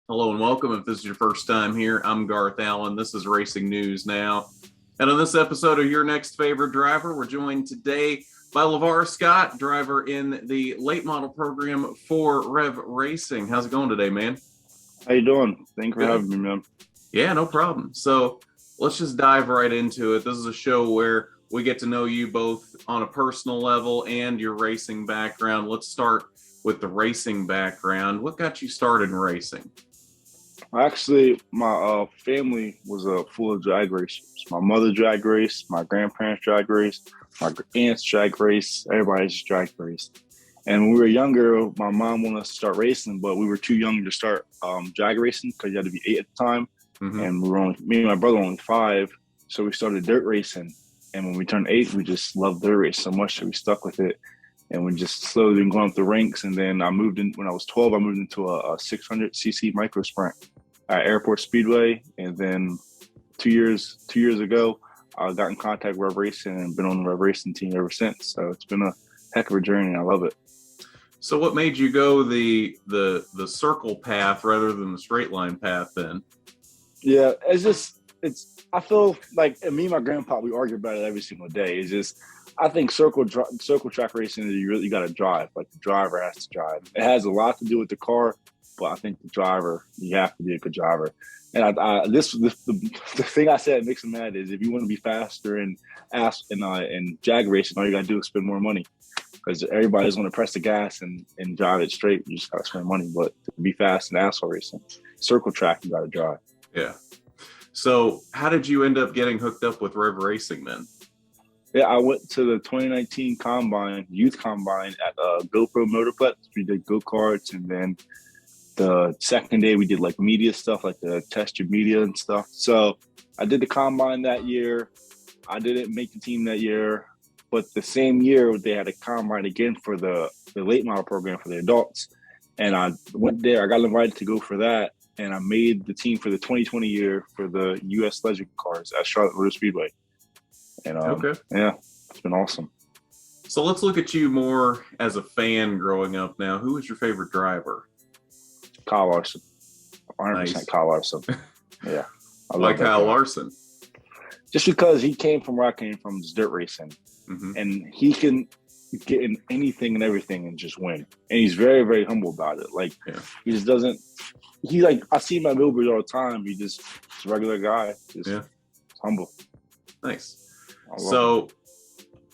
Hello and welcome. If this is your first time here, I'm Garth Allen. This is Racing News Now. And on this episode of Your Next Favorite Driver, we're joined today by Lavar Scott, driver in the late model program for Rev Racing. How's it going today, man? How you doing? Thanks for Good. having me, man. Yeah, no problem. So let's just dive right into it. This is a show where we get to know you both on a personal level and your racing background. Let's start with the racing background. What got you started in racing? Actually, my family was full of drag racers. My mother drag raced, my grandparents drag raced, my aunts drag raced, everybody just drag raced. And when we were younger, my mom wanted us to start racing, but we were too young to start drag racing because you had to be 8 at the time. And me and my brother were only 5, so we started dirt racing. And when we turned 8, we just loved dirt race so much that we stuck with it. And we just slowly been going up the ranks. And then I moved in when I was 12. I moved into a 600cc micro sprint at Airport Speedway. And then two years ago, I got in contact with Rev Racing and been on the Rev Racing team ever since. So it's been a heck of a journey. I love it. So what made you go the circle path rather than the straight line path then? Yeah, I feel like me and my grandpa, we argue about it every single day. It's just, I think circle track racing is you really got to drive. Like the driver has to drive. It has a lot to do with the car, but I think the driver, you have to be a good driver. And the thing I said that makes him mad is if you want to be faster and jag racing, all you got to do is spend more money because everybody's going to press the gas and drive it straight. You just got to spend money. But to be fast in asphalt racing, circle track, you got to drive. Yeah. So how did you end up getting hooked up with Rev Racing then? Yeah, I went to the 2019 youth combine at GoPro Motorplex. We did go-karts, and then the second day we did like media stuff, like the test your media and stuff. So I did the combine that year. I didn't make the team that year, but the same year they had a combine again for the late model program for the adults. And I went there. I got invited to go for that. And I made the team for the 2020 year for the U.S. Legend cars at Charlotte Motor Speedway. And yeah, it's been awesome. So let's look at you more as a fan growing up now. Who was your favorite driver? Kyle Larson. 100% Nice. Kyle Larson. Yeah. I Like love Kyle Larson. Just because he came from where I came from, just dirt racing. And he can get in anything and everything and just win. And he's very, very humble about it. Like, he just doesn't, I see him at billboards all the time. He's a regular guy. Just humble. Nice. So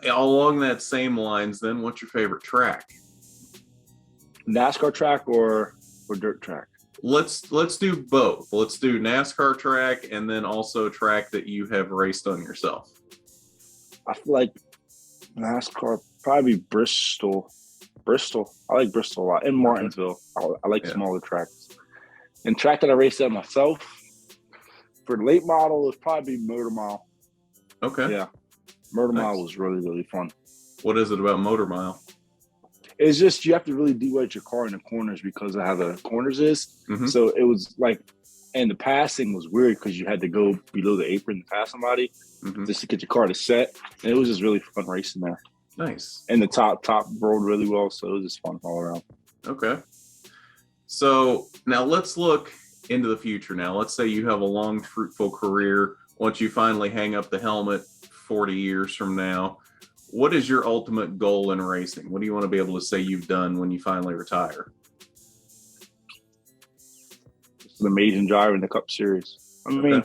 along that same lines, then, what's your favorite track? NASCAR track or dirt track? Let's do both. Let's do NASCAR track and then also track that you have raced on yourself. I feel like NASCAR, probably Bristol. I like Bristol a lot. And Martinsville. I like smaller tracks. And track that I raced at myself for the late model is probably Motor Mile. Okay. Yeah. Motor Mile was really, really fun. What is it about Motor Mile? It's just you have to really de-wedge your car in the corners because of how the corners is. So it was like, and the passing was weird because you had to go below the apron to pass somebody just to get your car to set. And it was just really fun racing there. Nice. And the top rolled really well, so it was just fun all around. Okay. So now let's look into the future now. Let's say you have a long, fruitful career. Once you finally hang up the helmet 40 years from now, what is your ultimate goal in racing? What do you want to be able to say you've done when you finally retire? It's an amazing driver in the Cup Series. I mean,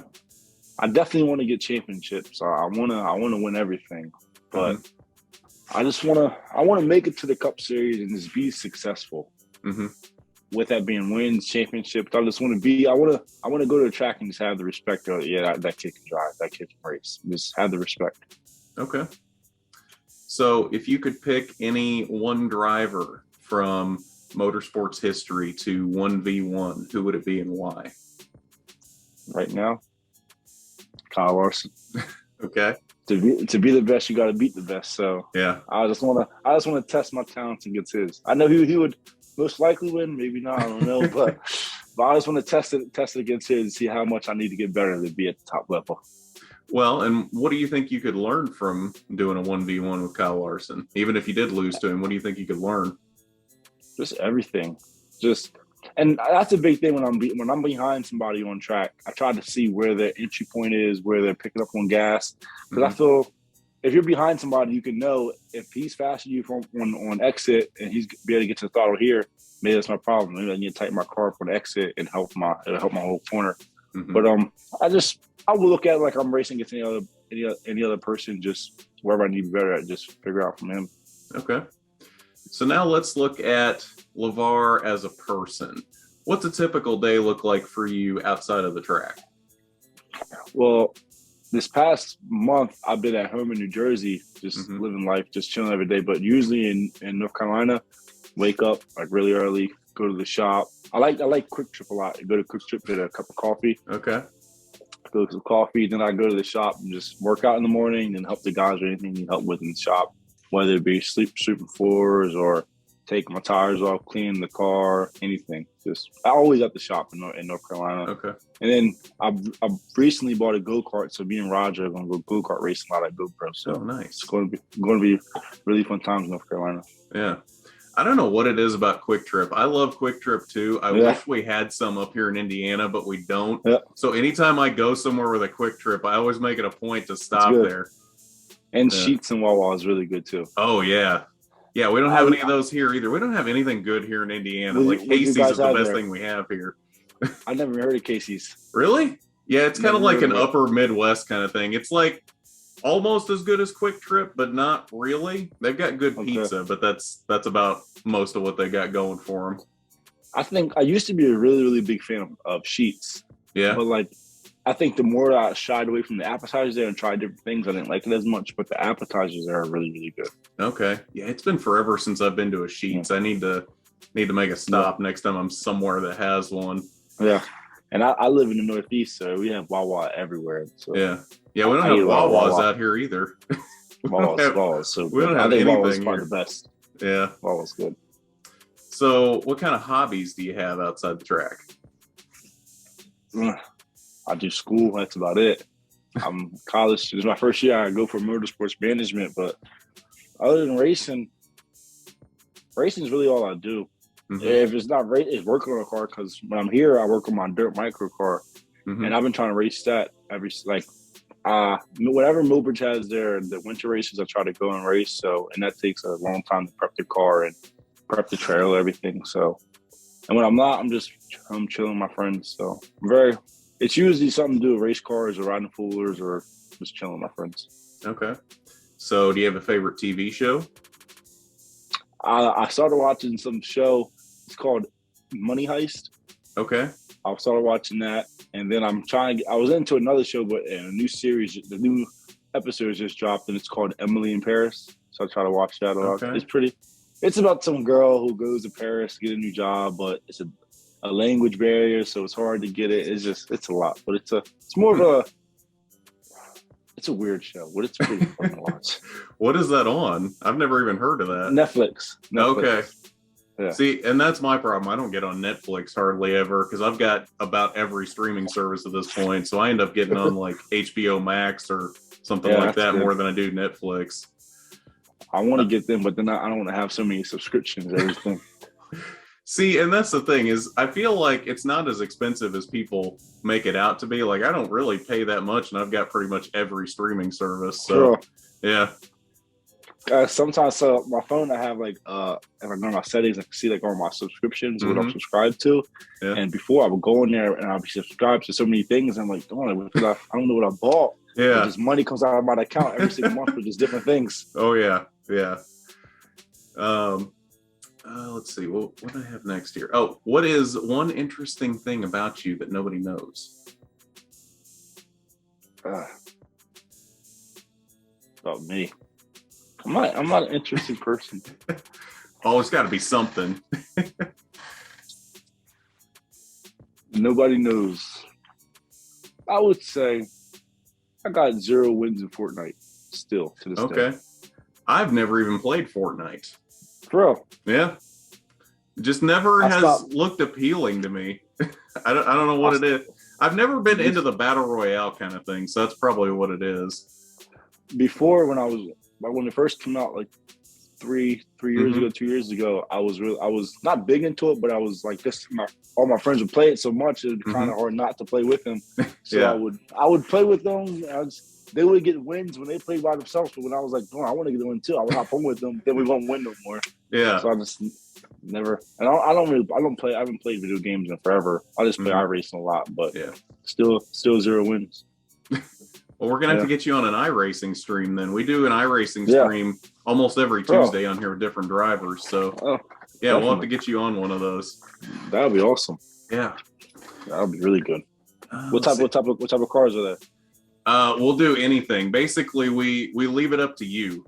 I definitely want to get championships. I want to win everything, but I want to make it to the Cup Series and just be successful. With that being wins, championships, I want to go to the track and just have the respect of that kid can drive, that kid can race. Just have the respect. Okay. So if you could pick any one driver from motorsports history to 1v1, who would it be and why? Right now, Kyle Larson. Okay. To be the best, you got to beat the best. So yeah, I just want to test my talents against his. I know he would most likely win, maybe not. I don't know, but I just want to test it against his and see how much I need to get better to be at the top level. Well, and what do you think you could learn from doing a 1v1 with Kyle Larson? Even if you did lose to him, what do you think you could learn? Just everything. Just And that's a big thing when I'm behind somebody on track. I try to see where their entry point is, where they're picking up on gas. Because I feel if you're behind somebody, you can know if he's faster than you from on exit and he's be able to get to the throttle here. Maybe that's my problem. Maybe I need to tighten my car for the exit and help my whole corner. But I will look at it like I'm racing against any other person, just wherever I need to be better at, just figure out from him. Okay. So now let's look at Lavar as a person. What's a typical day look like for you outside of the track? Well, this past month, I've been at home in New Jersey, just living life, just chilling every day. But usually in North Carolina, wake up like really early, go to the shop. I like Quick Trip a lot. I go to Quick Trip, get a cup of coffee. Okay. Go to some coffee, then I go to the shop and just work out in the morning and help the guys with anything you need help with in the shop, whether it be sweeping floors or taking my tires off, cleaning the car, anything. Just I always at the shop in North Carolina. Okay. And then I recently bought a go-kart, so me and Roger are gonna go go-kart racing a lot at GoPro. So nice. It's going to be really fun times in North Carolina. Yeah. I don't know what it is about Quick Trip. I love Quick Trip too. I wish we had some up here in Indiana, but we don't. Yeah. So anytime I go somewhere with a Quick Trip, I always make it a point to stop there. And Sheets and Wawa is really good too. Oh yeah. Yeah, we don't have any of those here either. We don't have anything good here in Indiana. Like Casey's is the best thing we have here. I never heard of Casey's. Really? Yeah, it's kind of like an upper Midwest kind of thing. It's like almost as good as Quick Trip, but not really. They've got good pizza, but that's about most of what they got going for them. I think I used to be a really, really big fan of Sheets. Yeah. But like, I think the more I shied away from the appetizers there and tried different things, I didn't like it as much. But the appetizers are really, really good. Okay. Yeah, it's been forever since I've been to a Sheets. I need to make a stop next time I'm somewhere that has one. Yeah. And I live in the Northeast, so we have Wawa everywhere. So yeah, we don't have Wawas out here either. Wawa's so good. We don't have anything Wawa's probably the best. Yeah, Wawa's good. So, what kind of hobbies do you have outside the track? I do school. That's about it. I'm college. This is my first year. I go for motorsports management, but other than racing is really all I do. If it's not race, it's working on a car, because when I'm here, I work on my dirt micro car, and I've been trying to race that whatever Millbridge has there, the winter races, I try to go and race. So, and that takes a long time to prep the car and prep the trailer, everything. So, and when I'm not, I'm chilling with my friends. So, it's usually something to do with race cars or riding foolers or just chilling with my friends. Okay. So, do you have a favorite TV show? I started watching some show. It's called Money Heist. Okay. I started watching that, and then I was into another show, but in a new series, the new episode just dropped, and it's called Emily in Paris. So I try to watch that a lot. Okay. It's about some girl who goes to Paris to get a new job, but it's a language barrier, so it's hard to get it. It's a lot, but it's more of it's a weird show, but it's pretty fun to watch. What is that on? I've never even heard of that. Netflix. Okay. Yeah. See, and that's my problem. I don't get on Netflix hardly ever, because I've got about every streaming service at this point. So I end up getting on like HBO Max or something like that more than I do Netflix. I want to get them, but then I don't want to have so many subscriptions and everything. See, and that's the thing is, I feel like it's not as expensive as people make it out to be. Like, I don't really pay that much, and I've got pretty much every streaming service. So, yeah. Sometimes, so my phone, I have like, if I go to my settings, I can see like all my subscriptions, what I'm subscribed to. Yeah. And before I would go in there and I'll be subscribed to so many things. I'm like, I don't know what I bought. Yeah. Just money comes out of my account every single month for just different things. Oh yeah. Yeah. Let's see. What do I have next here? Oh, what is one interesting thing about you that nobody knows? About me. I'm not an interesting person. Oh, it's got to be something. Nobody knows. I would say I got 0 wins in Fortnite still to this day. Okay. I've never even played Fortnite. Bro. Yeah. It just never looked appeling to me. I don't know what it is. I've never been into the battle royale kind of thing, so that's probably what it is. Before, when it first came out like three years ago, 2 years ago, I was not big into it, but I was like this. All my friends would play it so much, it was kind of hard not to play with them. So Yeah. I would play with them. They would get wins when they played by themselves, but when I was like, oh, I want to get a win too, I would hop on with them. Then we won't win no more. Yeah. So I just never. And I don't play. I haven't played video games in forever. I just play iRacing a lot, but still 0 wins. Well, we're gonna have to get you on an iRacing stream then. We do an iRacing stream almost every Tuesday on here with different drivers. So we'll have to get you on one of those. That would be awesome. Yeah, that would be really good. What type of cars are there? We'll do anything. Basically, we leave it up to you.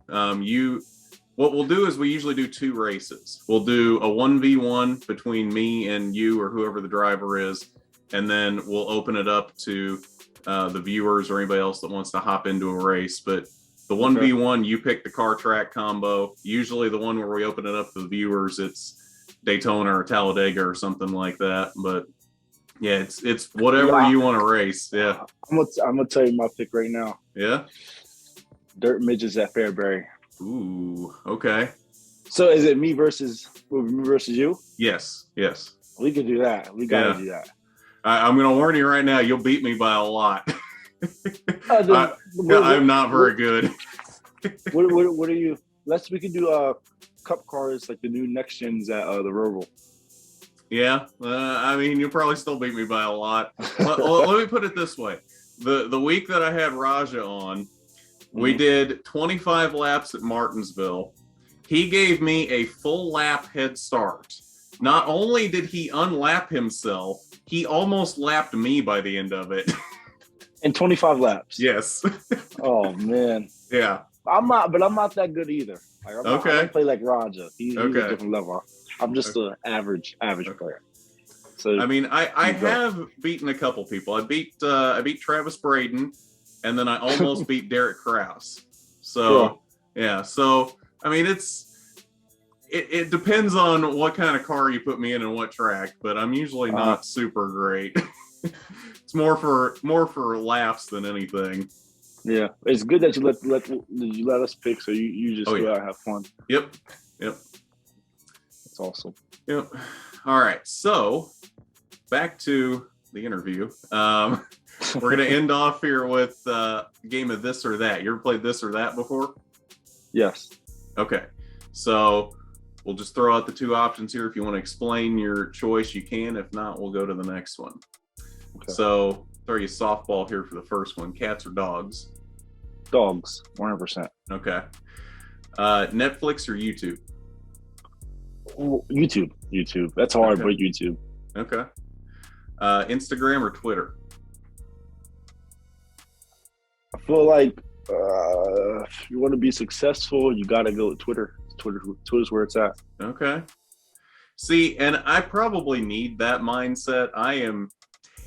What we'll do is we usually do 2 races. We'll do a 1v1 between me and you or whoever the driver is, and then we'll open it up to the viewers or anybody else that wants to hop into a race. But the 1v1, you pick the car track combo. Usually the one where we open it up to the viewers, it's Daytona or Talladega or something like that. But yeah, it's whatever you want to race. Yeah. I'm gonna tell you my pick right now. Yeah. Dirt midgets at Fairbury. Ooh, okay. So is it me versus you? Yes. We could do that. We gotta do that. I'm going to warn you right now, you'll beat me by a lot. I'm not very good. What are you? We can do cup cars like the new next gens at the Roval. Yeah, I mean, you'll probably still beat me by a lot. Let me put it this way. The week that I had Raja on, we did 25 laps at Martinsville. He gave me a full lap head start. Not only did he unlap himself, he almost lapped me by the end of it. In 25 laps? Yes. Oh, man. Yeah. I'm not that good either. Like, I don't play like Raja. He's a different level. I'm just an average player. So I mean, I have beaten a couple people. I beat Travis Braden, and then I almost beat Derek Krause. So So I mean, it depends on what kind of car you put me in and what track, but I'm usually not super great. It's more for laughs than anything. Yeah, it's good that you let us pick, so you just go out and have fun. Yep. That's awesome. Yep. All right, so back to the interview. We're gonna end off here with a game of this or that. You ever played this or that before? Yes. Okay, so we'll just throw out the 2 options here. If you want to explain your choice, you can. If not, we'll go to the next one. Okay. So throw you a softball here for the first one. Cats or dogs? Dogs, 100%. Okay. Netflix or YouTube? YouTube. That's hard, but YouTube. Okay. Instagram or Twitter? I feel like if you want to be successful, you got to go with Twitter. Twitter's where it's at. Okay. See, and I probably need that mindset. I am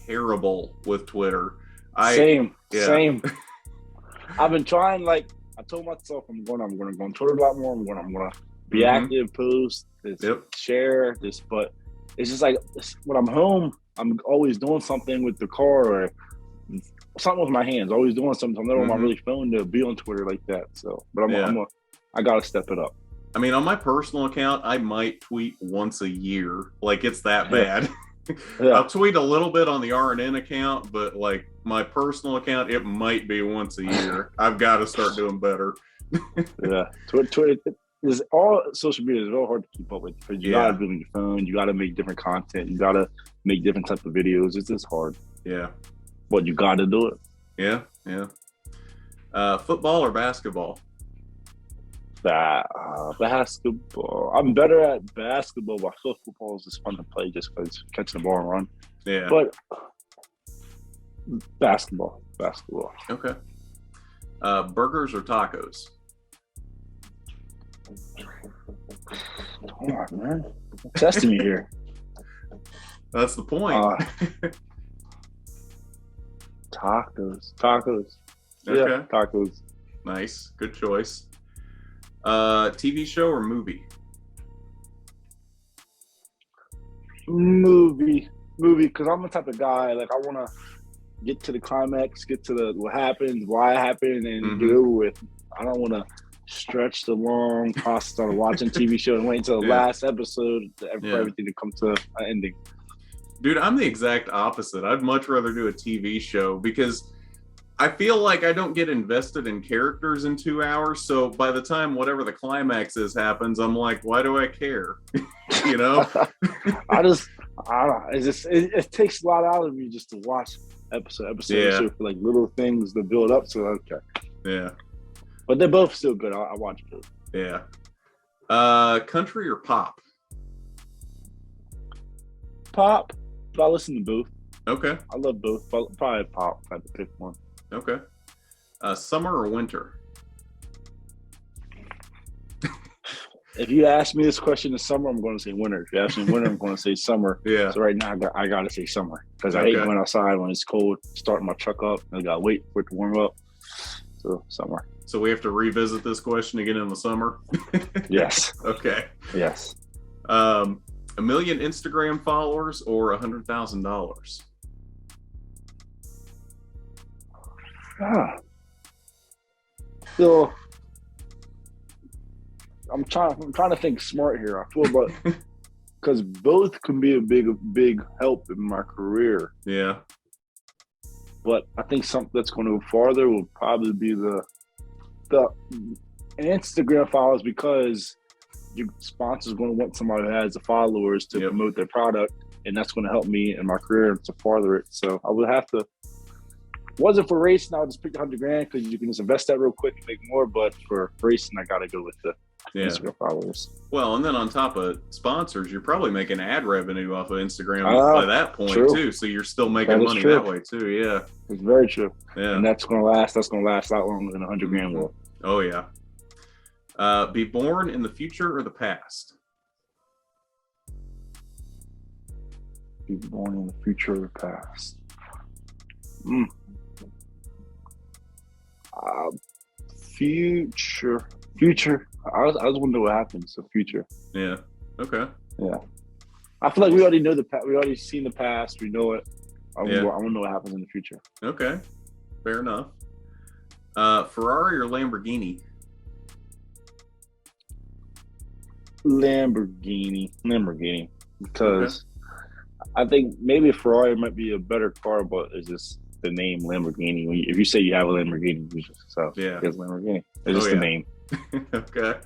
terrible with Twitter. Same. I've been trying. Like I told myself, I'm going to go on Twitter a lot more. I'm going to be active, post, share this. But it's just like when I'm home, I'm always doing something with the car or something with my hands. Always doing something. I'm never on my really phone to be on Twitter like that. So, but I got to step it up. I mean, on my personal account, I might tweet once a year. Like, it's that bad. I'll tweet a little bit on the RNN account, but like my personal account, it might be once a year. I've got to start doing better. Twitter is all social media is real hard to keep up with because you got to be on your phone. You got to make different content. You got to make different types of videos. It's just hard. Yeah. But you got to do it. Yeah. Football or basketball? Basketball. I'm better at basketball, but I feel football is just fun to play just because catching the ball and run. Yeah. But basketball. Okay. Burgers or tacos? Come on, man. Testing me here. That's the point. Tacos. Okay. Yeah, tacos. Nice. Good choice. TV show or movie? Movie, because I'm the type of guy, like, I want to get to the climax, get to what happens, why it happened, and get over with. I don't want to stretch the long process on watching TV show and wait until the last episode for everything to come to an ending. Dude, I'm the exact opposite. I'd much rather do a TV show because I feel like I don't get invested in characters in 2 hours. So by the time whatever the climax is happens, I'm like, why do I care? You know? I don't know. It takes a lot out of me just to watch episode for like little things that build up to it. Okay. Yeah. But they're both still good. I watch both. Yeah. Country or pop? Pop. But I listen to both. Okay. I love both. Probably pop. I had to pick one. Okay. Summer or winter? If you ask me this question in summer, I'm going to say winter. If you ask me winter, I'm going to say summer. Yeah. So right now, I got to say summer because I hate going outside when it's cold, starting my truck up, and I got to wait for it to warm up. So summer. So we have to revisit this question again in the summer? Yes. Okay. Yes. 1 million Instagram followers or $100,000? So I'm trying to think smart here. I feel about because both can be a big help in my career. Yeah. But I think something that's going to go farther will probably be the Instagram followers because your sponsor's going to want somebody who has the followers to promote their product, and that's going to help me in my career to farther it. So I would have to. Wasn't for racing, I would just pick $100,000 because you can just invest that real quick and make more. But for racing, I got to go with the Instagram followers. Well, and then on top of sponsors, you're probably making ad revenue off of Instagram by that point too. So you're still making money that way too. Yeah, it's very true. Yeah, and that's going to last. That's going to last a lot longer than $100,000 will. Oh yeah. Be born in the future or the past? Be born in the future or the past? Future. I was wondering what happens. So future. Yeah. Okay. Yeah. I feel like we already know the past. We already seen the past. We know it. I want to know what happens in the future. Okay. Fair enough. Ferrari or Lamborghini? Lamborghini. Because I think maybe a Ferrari might be a better car, but it's just the name Lamborghini. If you say you have a Lamborghini, it's Lamborghini. It's just the name. Okay.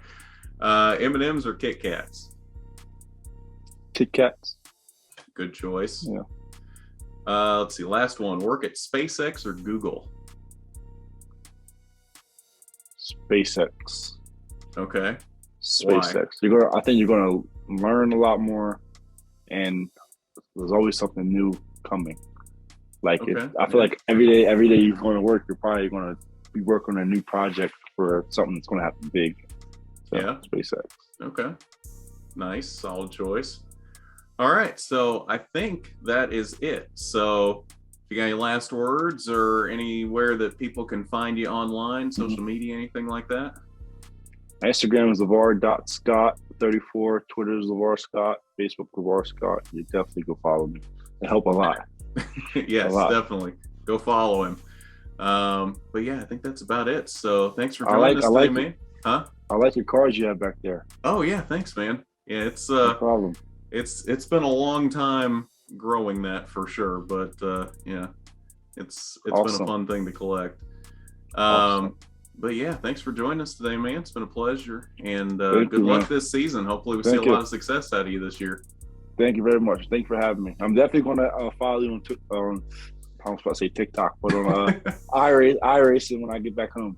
M&M's or Kit Kats? Kit Kats. Good choice. Yeah. Let's see. Last one. Work at SpaceX or Google? SpaceX. Okay. SpaceX. I think you're gonna learn a lot more, and there's always something new coming. I feel like every day you're going to work, you're probably going to be working on a new project for something that's going to happen big. So, SpaceX. Okay. Nice. Solid choice. All right. So I think that is it. So if you got any last words or anywhere that people can find you online, social media, anything like that? Instagram is lavar.scott34, Twitter is Lavar Scott, Facebook Lavar Scott. You definitely go follow me. It help a lot. Yes, definitely. Go follow him. But yeah, I think that's about it. So thanks for joining us today, man. Huh? I like your cards you have back there. Oh yeah, thanks, man. Yeah, it's no problem. It's been a long time growing that for sure, but yeah, it's been a fun thing to collect. But yeah, thanks for joining us today, man. It's been a pleasure, and good luck this season. Hopefully, we see a lot of success out of you this year. Thank you very much. Thank you for having me. I'm definitely going to follow you on I was about to say TikTok, but on iRacing when I get back home.